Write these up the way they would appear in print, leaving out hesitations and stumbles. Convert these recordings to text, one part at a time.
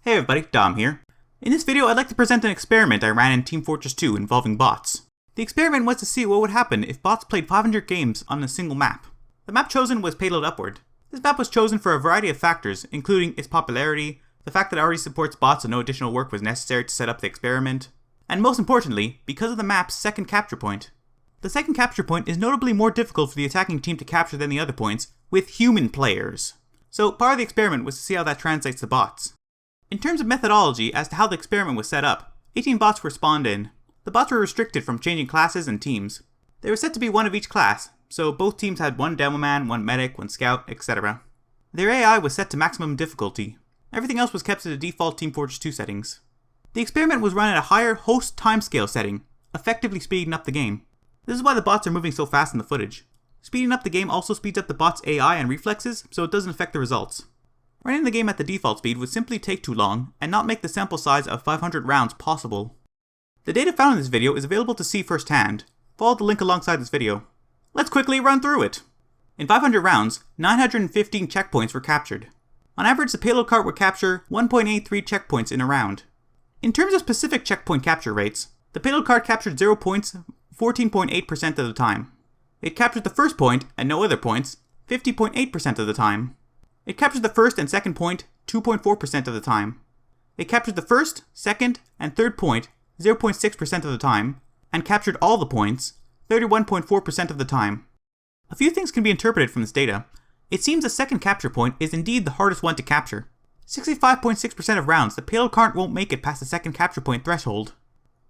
Hey everybody, Dom here. In this video I'd like to present an experiment I ran in Team Fortress 2 involving bots. The experiment was to see what would happen if bots played 500 games on a single map. The map chosen was Payload Upward. This map was chosen for a variety of factors, including its popularity, the fact that it already supports bots and no additional work was necessary to set up the experiment, and most importantly, because of the map's second capture point. The second capture point is notably more difficult for the attacking team to capture than the other points, with human players. So part of the experiment was to see how that translates to bots. In terms of methodology as to how the experiment was set up, 18 bots were spawned in. The bots were restricted from changing classes and teams. They were set to be one of each class, so both teams had one Demoman, one Medic, one Scout, etc. Their AI was set to maximum difficulty. Everything else was kept to the default Team Fortress 2 settings. The experiment was run at a higher host timescale setting, effectively speeding up the game. This is why the bots are moving so fast in the footage. Speeding up the game also speeds up the bot's AI and reflexes, so it doesn't affect the results. Running the game at the default speed would simply take too long and not make the sample size of 500 rounds possible. The data found in this video is available to see firsthand. Follow the link alongside this video. Let's quickly run through it. In 500 rounds, 915 checkpoints were captured. On average, the payload cart would capture 1.83 checkpoints in a round. In terms of specific checkpoint capture rates, the payload cart captured 0 points 14.8% of the time. It captured the first point and no other points 50.8% of the time. It captured the first and second point 2.4% of the time. It captured the first, second, and third point 0.6% of the time, and captured all the points 31.4% of the time. A few things can be interpreted from this data. It seems the second capture point is indeed the hardest one to capture. 65.6% of rounds, the payload cart won't make it past the second capture point threshold.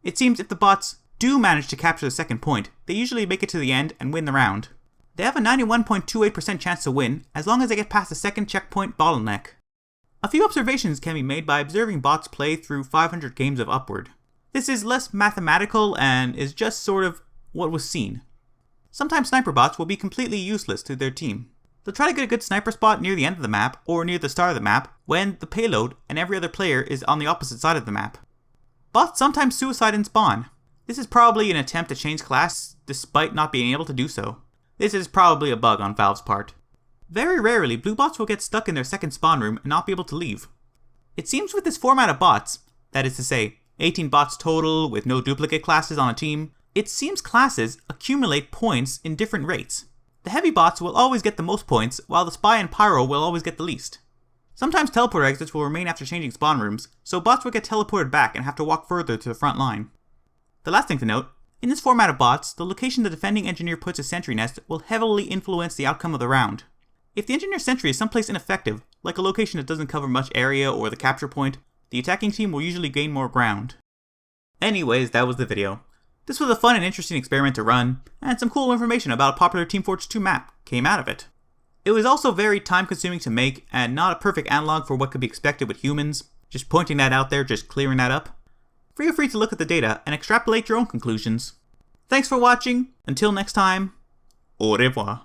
It seems if the bots do manage to capture the second point, they usually make it to the end and win the round. They have a 91.28% chance to win as long as they get past the second checkpoint bottleneck. A few observations can be made by observing bots play through 500 games of Upward. This is less mathematical and is just sort of what was seen. Sometimes sniper bots will be completely useless to their team. They'll try to get a good sniper spot near the end of the map or near the start of the map when the payload and every other player is on the opposite side of the map. Bots sometimes suicide in spawn. This is probably an attempt to change class despite not being able to do so. This is probably a bug on Valve's part. Very rarely, blue bots will get stuck in their second spawn room and not be able to leave. It seems with this format of bots, that is to say, 18 bots total with no duplicate classes on a team, it seems classes accumulate points in different rates. The heavy bots will always get the most points, while the spy and pyro will always get the least. Sometimes teleport exits will remain after changing spawn rooms, so bots will get teleported back and have to walk further to the front line. The last thing to note, in this format of bots, the location the defending engineer puts his sentry nest will heavily influence the outcome of the round. If the engineer's sentry is someplace ineffective, like a location that doesn't cover much area or the capture point, the attacking team will usually gain more ground. Anyways, that was the video. This was a fun and interesting experiment to run, and some cool information about a popular Team Fortress 2 map came out of it. It was also very time consuming to make, and not a perfect analog for what could be expected with humans. Just pointing that out there, just clearing that up. Feel free to look at the data and extrapolate your own conclusions. Thanks for watching. Until next time, au revoir.